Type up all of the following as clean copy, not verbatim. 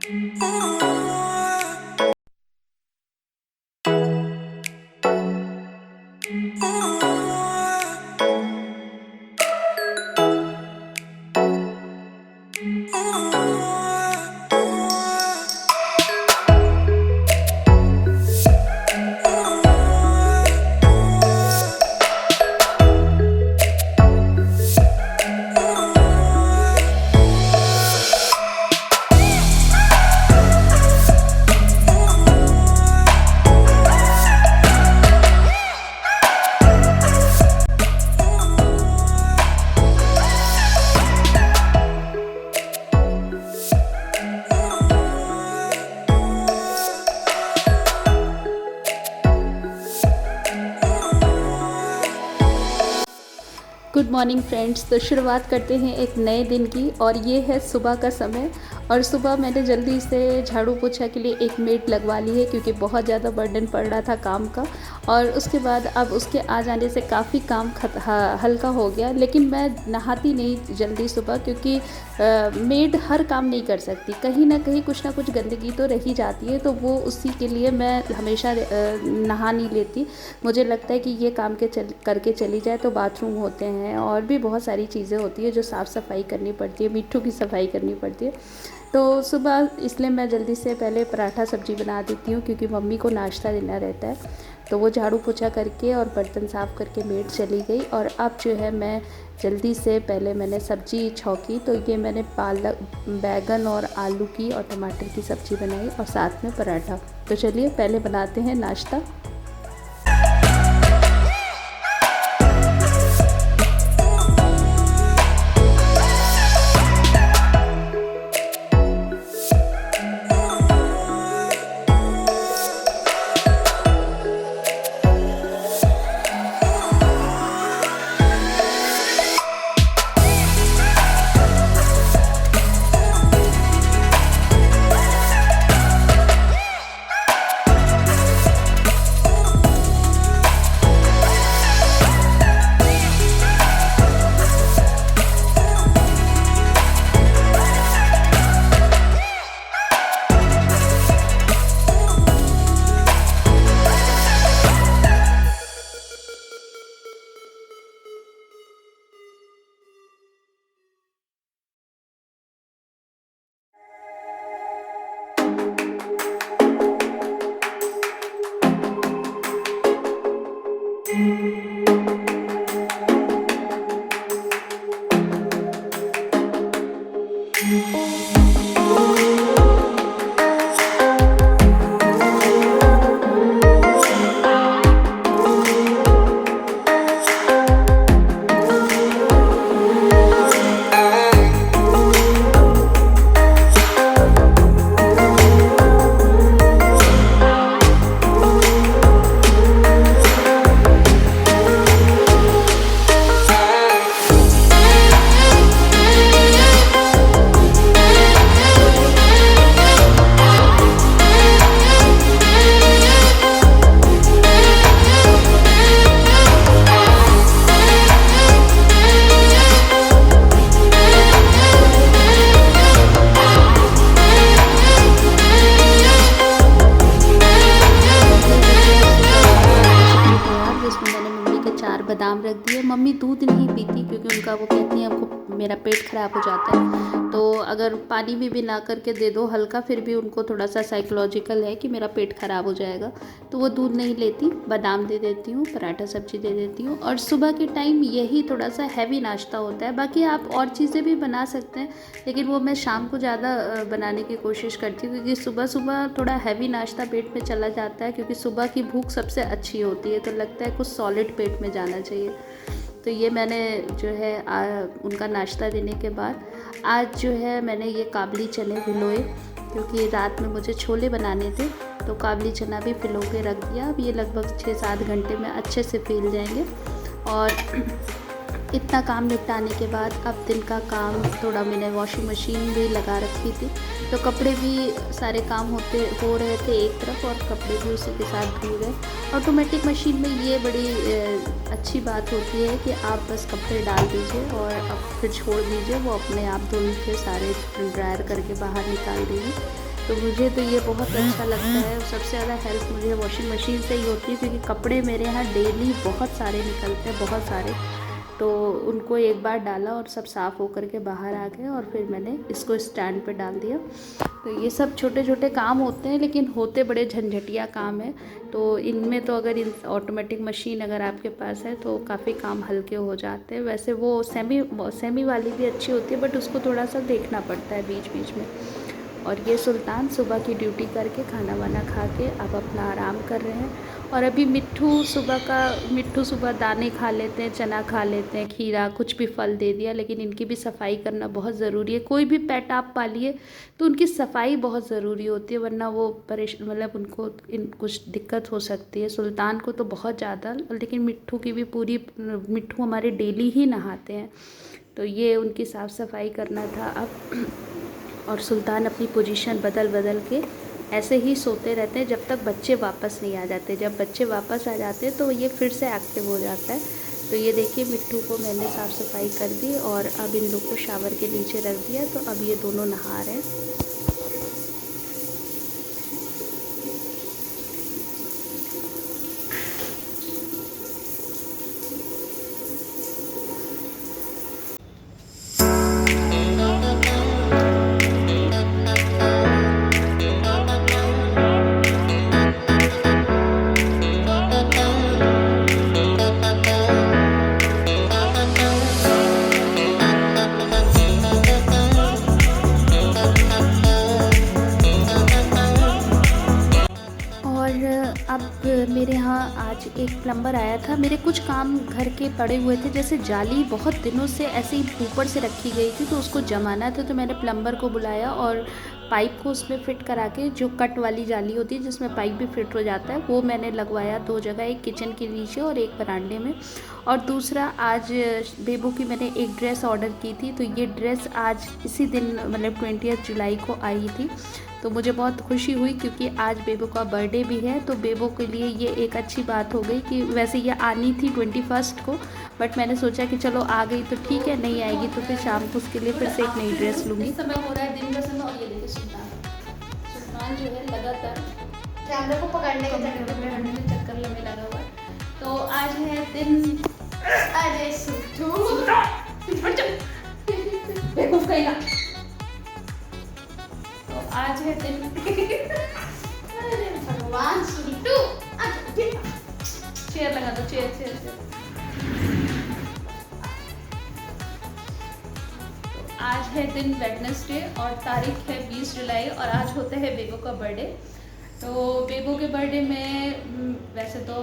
Good morning friends. तो शुरुआत करते हैं एक नए दिन की, और ये है सुबह का समय। और सुबह मैंने जल्दी से झाड़ू पोछा के लिए एक मेड लगवा ली है, क्योंकि बहुत ज़्यादा बर्डन पड़ रहा था काम का। और उसके बाद अब उसके आ जाने से काफ़ी काम हल्का हो गया। लेकिन मैं नहाती नहीं जल्दी सुबह, क्योंकि मेड हर काम नहीं कर सकती, कहीं ना कहीं कुछ ना कुछ गंदगी तो रही जाती है। तो वो उसी के लिए मैं हमेशा नहा नहीं लेती। मुझे लगता है कि ये काम करके चली जाए तो बाथरूम होते हैं और भी बहुत सारी चीज़ें होती है जो साफ़ सफाई करनी पड़ती है, मिट्टू की सफाई करनी पड़ती है। तो सुबह इसलिए मैं जल्दी से पहले पराठा सब्ज़ी बना देती हूँ, क्योंकि मम्मी को नाश्ता देना रहता है। तो वो झाड़ू पोछा करके और बर्तन साफ़ करके मेड चली गई। और अब जो है मैं जल्दी से पहले मैंने सब्ज़ी छौंकी। तो ये मैंने पालक, बैगन और आलू की और टमाटर की सब्ज़ी बनाई, और साथ में पराठा। तो चलिए पहले बनाते हैं नाश्ता। बादाम रख दिए। मम्मी दूध नहीं पीती, क्योंकि उनका वो कहती हैं हमको मेरा पेट ख़राब हो जाता है। तो अगर पानी में भी ना करके दे दो हल्का, फिर भी उनको थोड़ा सा साइकोलॉजिकल है कि मेरा पेट ख़राब हो जाएगा। तो वो दूध नहीं लेती, बादाम दे देती हूँ, पराठा सब्ज़ी दे देती हूँ। और सुबह के टाइम यही थोड़ा सा हैवी नाश्ता होता है। बाकी आप और चीज़ें भी बना सकते हैं, लेकिन वो मैं शाम को ज़्यादा बनाने की कोशिश करती हूँ, क्योंकि सुबह सुबह थोड़ा हैवी नाश्ता पेट में चला जाता है, क्योंकि सुबह की भूख सबसे अच्छी होती है। तो लगता है कुछ सॉलिड पेट में जाना चाहिए। तो ये मैंने जो है उनका नाश्ता देने के बाद आज जो है मैंने ये काबली चने भिगोए, क्योंकि रात में मुझे छोले बनाने थे। तो काबली चना भी भिगो के रख दिया। अब ये लगभग 6-7 घंटे में अच्छे से फैल जाएंगे। और इतना काम निपटाने के बाद अब दिन का काम थोड़ा, मैंने वॉशिंग मशीन भी लगा रखी थी, तो कपड़े भी सारे काम हो रहे थे एक तरफ, और कपड़े भी उसी के साथ धुल गए। ऑटोमेटिक मशीन में ये बड़ी अच्छी बात होती है कि आप बस कपड़े डाल दीजिए और अब फिर छोड़ दीजिए, वो अपने आप धुल के सारे ड्रायर करके बाहर निकाल देगी। तो मुझे तो ये बहुत अच्छा लगता है। सबसे ज़्यादा हेल्प मुझे वॉशिंग मशीन से ही होती है, क्योंकि कपड़े मेरे यहाँ डेली बहुत सारे निकलते हैं, बहुत सारे। तो उनको एक बार डाला और सब साफ़ होकर के बाहर आ गए, और फिर मैंने इसको स्टैंड पे डाल दिया। तो ये सब छोटे छोटे काम होते हैं, लेकिन होते बड़े झंझटिया काम है। तो इनमें तो अगर इन ऑटोमेटिक मशीन अगर आपके पास है तो काफ़ी काम हल्के हो जाते हैं। वैसे वो सेमी वाली भी अच्छी होती है, बट उसको थोड़ा सा देखना पड़ता है बीच बीच में। और ये सुल्तान सुबह की ड्यूटी करके खाना वाना खा के अब अपना आराम कर रहे हैं। और अभी मिट्ठू सुबह दाने खा लेते हैं, चना खा लेते हैं, खीरा, कुछ भी फल दे दिया। लेकिन इनकी भी सफाई करना बहुत ज़रूरी है। कोई भी पेट आप पालिए तो उनकी सफाई बहुत ज़रूरी होती है, वरना वो मतलब उनको कुछ दिक्कत हो सकती है। सुल्तान को तो बहुत ज़्यादा, लेकिन मिट्ठू की भी पूरी, मिट्ठू हमारे डेली ही नहाते हैं। तो ये उनकी साफ़ सफाई करना था अब। और सुल्तान अपनी पोजीशन बदल बदल के ऐसे ही सोते रहते हैं जब तक बच्चे वापस नहीं आ जाते। जब बच्चे वापस आ जाते हैं तो ये फिर से एक्टिव हो जाता है। तो ये देखिए, मिट्ठू को मैंने साफ़ सफाई कर दी और अब इन लोग को शावर के नीचे रख दिया। तो अब ये दोनों नहा रहे हैं। अब मेरे यहाँ आज एक प्लम्बर आया था। मेरे कुछ काम घर के पड़े हुए थे, जैसे जाली बहुत दिनों से ऐसे ही ऊपर से रखी गई थी, तो उसको जमाना था। तो मैंने प्लम्बर को बुलाया और पाइप को उसमें फ़िट करा के, जो कट वाली जाली होती है जिसमें पाइप भी फिट हो जाता है, वो मैंने लगवाया 2 जगह, एक किचन के नीचे और एक बरामदे में। और दूसरा, आज बेबू की मैंने एक ड्रेस ऑर्डर की थी, तो ये ड्रेस आज इसी दिन मतलब 20 जुलाई को आई थी। तो मुझे बहुत खुशी हुई, क्योंकि आज बेबू का बर्थडे भी है। तो बेबू के लिए ये एक अच्छी बात हो गई कि वैसे ये आनी थी 21 को, बट मैंने सोचा कि चलो आ गई तो ठीक है, नहीं आएगी तो फिर शाम को उसके लिए फिर से एक नई ड्रेस लूँगी। समय हो रहा है दिन का समय, और ये देखिए सुल्तान जो है लगातार कैमरे को पकड़ने के चक्कर में लगा हुआ है। तो आज है दिन, अरे तो आज है दिन अरे भगवान, सुल्टू चेयर लगा दो, चेयर। तो आज है दिन वेडनेसडे और तारीख है 20 जुलाई, और आज होता है बेबू का बर्थडे। तो बेबू के बर्थडे में वैसे तो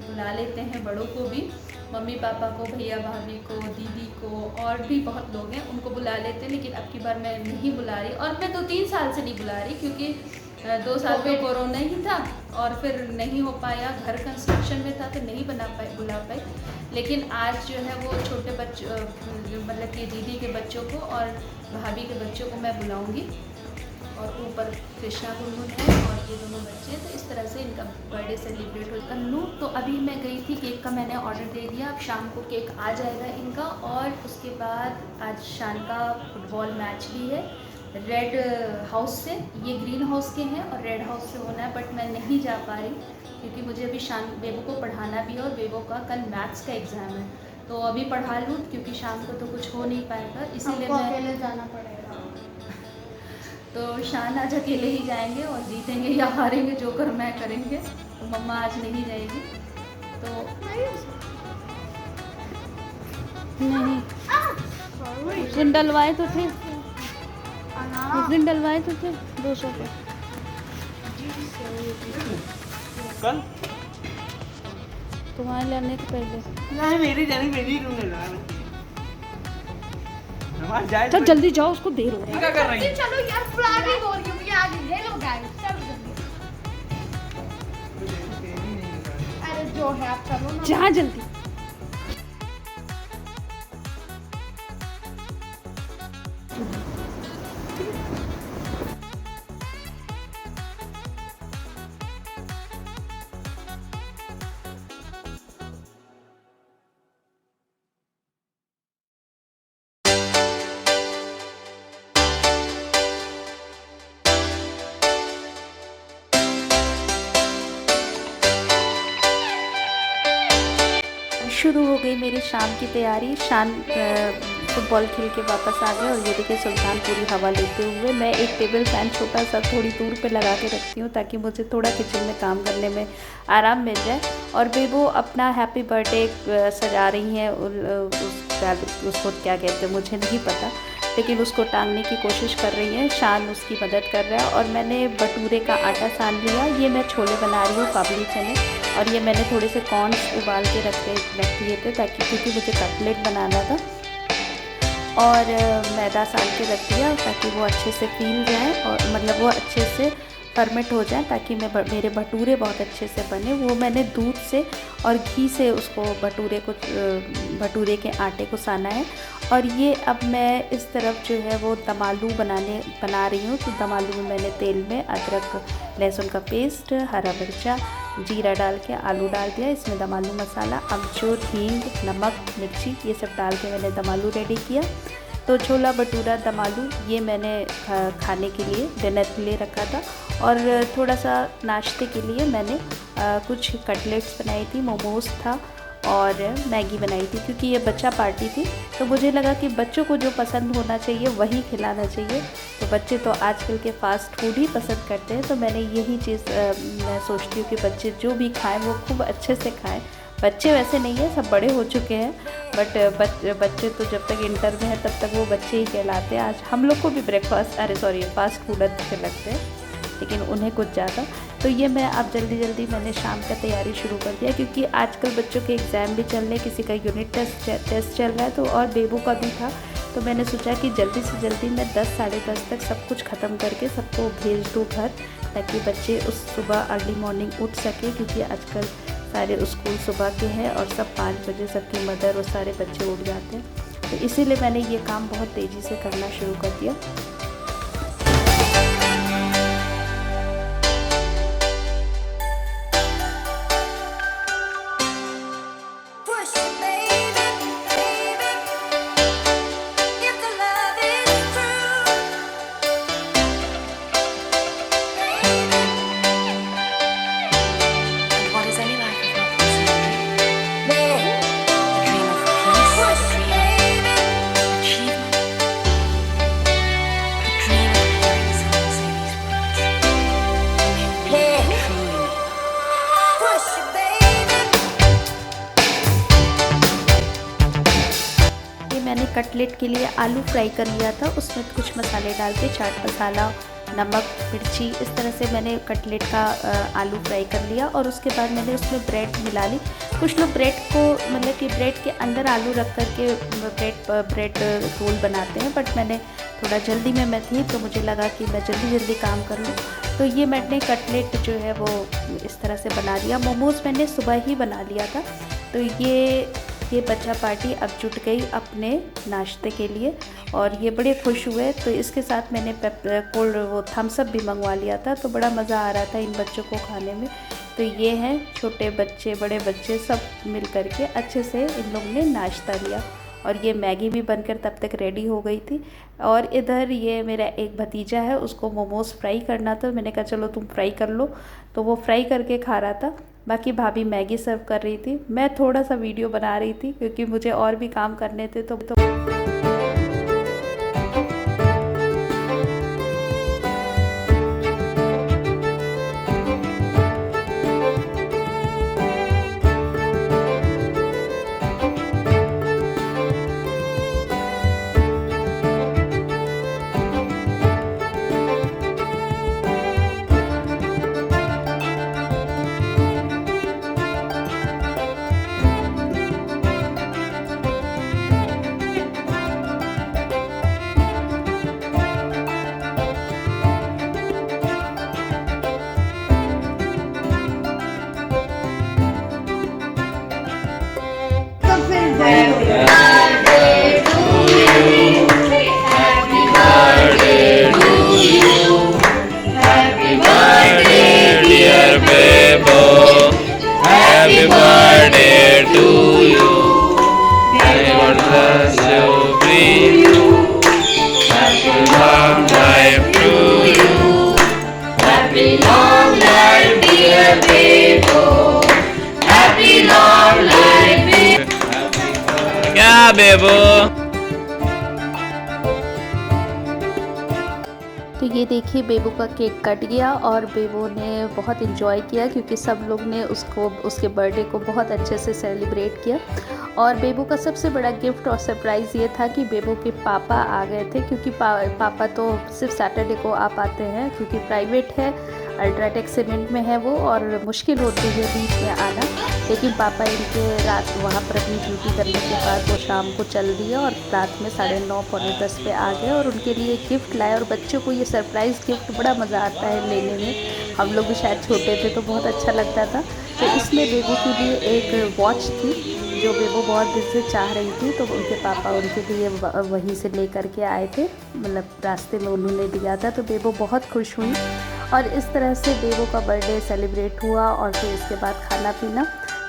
बुला लेते हैं बड़ों को भी, मम्मी पापा को, भैया भाभी को, दीदी को, और भी बहुत लोग हैं उनको बुला लेते हैं। लेकिन अब की बार मैं नहीं बुला रही, और मैं 2-3 साल से नहीं बुला रही, क्योंकि 2 साल तो कोरोना ही था और फिर नहीं हो पाया, घर कंस्ट्रक्शन में था तो नहीं बुला पाई। लेकिन आज जो है वो छोटे बच्चों, मतलब कि दीदी के बच्चों को और भाभी के बच्चों को मैं बुलाऊँगी। और ऊपर कृष्णा गुनगुन है और ये दोनों बच्चे, तो इस तरह से इनका बर्थडे सेलिब्रेट हो कर लूँ। तो अभी मैं गई थी, केक का मैंने ऑर्डर दे दिया, अब शाम को केक आ जाएगा इनका। और उसके बाद आज शान का फुटबॉल मैच भी है रेड हाउस से, ये ग्रीन हाउस के हैं और रेड हाउस से होना है, बट मैं नहीं जा पा रही क्योंकि मुझे अभी बेबू को पढ़ाना भी है और बेबू का कल मैथ्स का एग्ज़ाम है। तो अभी पढ़ा लूँ, क्योंकि शाम को तो कुछ हो नहीं पाएगा, इसीलिए मैं अकेले जाना पड़ेगा। तो शान आज अकेले ही जाएंगे और जीतेंगे या हारेंगे जो कर मैं करेंगे। तो मम्मा आज नहीं जाएगी, तो नहीं उस दिन डलवाए तो थे, 200 पे कल तुम्हारे लाने के पहले नहीं, मेरी जाने मेरी रूम में लगा। चल जल्दी जाओ, उसको देर हो रही है। क्या कर रही है? चलो यार, फ्लैगिंग हो रही है, आ गई, ले लो गाइस, चलो जल्दी। अरे जो है आप चलो ना, जा जल्दी। शुरू हो गई मेरी शाम की तैयारी। शान फुटबॉल खेल के वापस आ गए और ये देखिए सुल्तान पूरी हवा लेते हुए। मैं एक टेबल फ़ैन छोटा सा थोड़ी दूर पे लगा के रखती हूँ ताकि मुझे थोड़ा किचन में काम करने में आराम मिल जाए। और बेबो अपना हैप्पी बर्थडे सजा रही हैं, उसको क्या कहते हैं मुझे नहीं पता, लेकिन उसको टांगने की कोशिश कर रही हैं। शान उसकी मदद कर रहा है। और मैंने भटूरे का आटा सान लिया। ये मैं छोले बना रही हूँ, काबुली चने। और ये मैंने थोड़े से कॉर्न्स उबाल के रख दिए थे ताकि, क्योंकि मुझे कटलेट बनाना था। और मैदा सान के रख दिया ताकि वो अच्छे से फील जाए और मतलब वो अच्छे से फर्मेंट हो जाए, ताकि मेरे भटूरे बहुत अच्छे से बने। वो मैंने दूध से और घी से उसको भटूरे के आटे को साना है। और ये अब मैं इस तरफ जो है वो दम आलू बना रही हूँ। तो दम आलू में मैंने तेल में अदरक लहसुन का पेस्ट, हरा मिर्चा, जीरा डाल के आलू डाल दिया। इसमें दम आलू मसाला, अमचूर, हींग, नमक, मिर्ची ये सब डाल के मैंने दम आलू रेडी किया। तो छोला भटूरा दम आलू ये मैंने खाने के लिए डिनर के लिए रखा था। और थोड़ा सा नाश्ते के लिए मैंने कुछ कटलेट्स बनाई थी, मोमोज़ था और मैगी बनाई थी। क्योंकि ये बच्चा पार्टी थी तो मुझे लगा कि बच्चों को जो पसंद होना चाहिए वही खिलाना चाहिए। तो बच्चे तो आजकल के फ़ास्ट फूड ही पसंद करते हैं। तो मैंने यही चीज़ मैं सोचती हूँ कि बच्चे जो भी खाएं वो खूब अच्छे से खाएं। बच्चे वैसे नहीं है, सब बड़े हो चुके हैं, बट बच्चे तो जब तक इंटर में है तब तक वो बच्चे ही कहलाते हैं। आज हम लोग को भी फास्ट फूड अच्छे लगते हैं, लेकिन उन्हें कुछ ज़्यादा। तो ये मैं अब जल्दी मैंने शाम का तैयारी शुरू कर दिया, क्योंकि आजकल बच्चों के एग्ज़ाम भी चल रहे हैं, किसी का यूनिट टेस्ट चल रहा है, तो और बेबू का भी था। तो मैंने सोचा कि जल्दी से जल्दी मैं 10 साढ़े 10 तक सब कुछ ख़त्म करके सबको भेज दूँ घर, ताकि बच्चे उस सुबह अर्ली मॉर्निंग उठ सके। क्योंकि आजकल सारे स्कूल सुबह के हैं और सब 5 बजे सबकी मदर और सारे बच्चे उठ जाते हैं। तो इसीलिए मैंने ये काम बहुत तेज़ी से करना शुरू कर दिया। मैंने कटलेट के लिए आलू फ्राई कर लिया था, उसमें कुछ मसाले डाल के चाट मसाला, नमक, मिर्ची, इस तरह से मैंने कटलेट का आलू फ्राई कर लिया। और उसके बाद मैंने उसमें ब्रेड मिला ली। कुछ लोग ब्रेड को मतलब कि ब्रेड के अंदर आलू रख कर के ब्रेड रोल बनाते हैं, बट मैंने थोड़ा जल्दी में मैं थी तो मुझे लगा कि मैं जल्दी काम कर लूँ। तो ये मैंने कटलेट जो है वो इस तरह से बना लिया। मोमोज़ मैंने सुबह ही बना लिया था। तो ये बच्चा पार्टी अब जुट गई अपने नाश्ते के लिए और ये बड़े खुश हुए। तो इसके साथ मैंने कोल्ड थम्स अप भी मंगवा लिया था। तो बड़ा मज़ा आ रहा था इन बच्चों को खाने में। तो ये हैं छोटे बच्चे, बड़े बच्चे सब मिल कर के अच्छे से इन लोगों ने नाश्ता लिया। और ये मैगी भी बनकर तब तक रेडी हो गई थी। और इधर ये मेरा एक भतीजा है, उसको मोमोज़ फ्राई करना था। मैंने कहा चलो तुम फ्राई कर लो, तो वो फ्राई करके खा रहा था। बाकी भाभी मैगी सर्व कर रही थी, मैं थोड़ा सा वीडियो बना रही थी क्योंकि मुझे और भी काम करने थे। तो बेबो। तो ये देखिए बेबू का केक कट गया और बेबू ने बहुत इन्जॉय किया क्योंकि सब लोग ने उसको उसके बर्थडे को बहुत अच्छे से सेलिब्रेट किया। और बेबू का सबसे बड़ा गिफ्ट और सरप्राइज़ ये था कि बेबू के पापा आ गए थे क्योंकि पापा तो सिर्फ सैटरडे को आ पाते हैं क्योंकि प्राइवेट है, अल्ट्राटेक सीमेंट में है वो और मुश्किल होती है बीच में आना। लेकिन पापा इनके रात वहाँ पर अपनी ड्यूटी करने के बाद वो शाम को चल दिए और रात में 9:30 पौने 10 पे आ गए और उनके लिए गिफ्ट लाए। और बच्चों को ये सरप्राइज़ गिफ्ट बड़ा मज़ा आता है लेने में, हम लोग भी शायद छोटे थे तो बहुत अच्छा लगता था। तो इसमें बेबू के लिए एक वॉच थी जो बेबू बहुत दिन से चाह रही थी, तो उनके पापा उनके लिए वहीं से ले कर के आए थे, मतलब रास्ते में उन्होंने दिया था। तो बेबू बहुत खुश हुई और इस तरह से बेबू का बर्थडे सेलिब्रेट हुआ। और फिर इसके बाद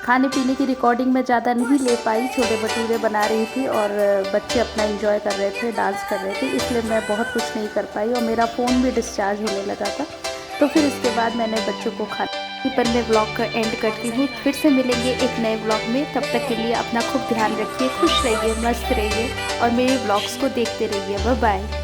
खाने पीने की रिकॉर्डिंग में ज़्यादा नहीं ले पाई, छोले भटूरे बना रही थी और बच्चे अपना एंजॉय कर रहे थे, डांस कर रहे थे, इसलिए मैं बहुत कुछ नहीं कर पाई और मेरा फ़ोन भी डिस्चार्ज होने लगा था। तो फिर इसके बाद मैंने बच्चों को खाने पर मैं व्लॉग का एंड करती हूँ। फिर से मिलेंगे एक नए व्लॉग में, तब तक के लिए अपना खूब ध्यान रखिए, खुश रहिए, मस्त रहिए और मेरे व्लॉग्स को देखते रहिए। Bye bye.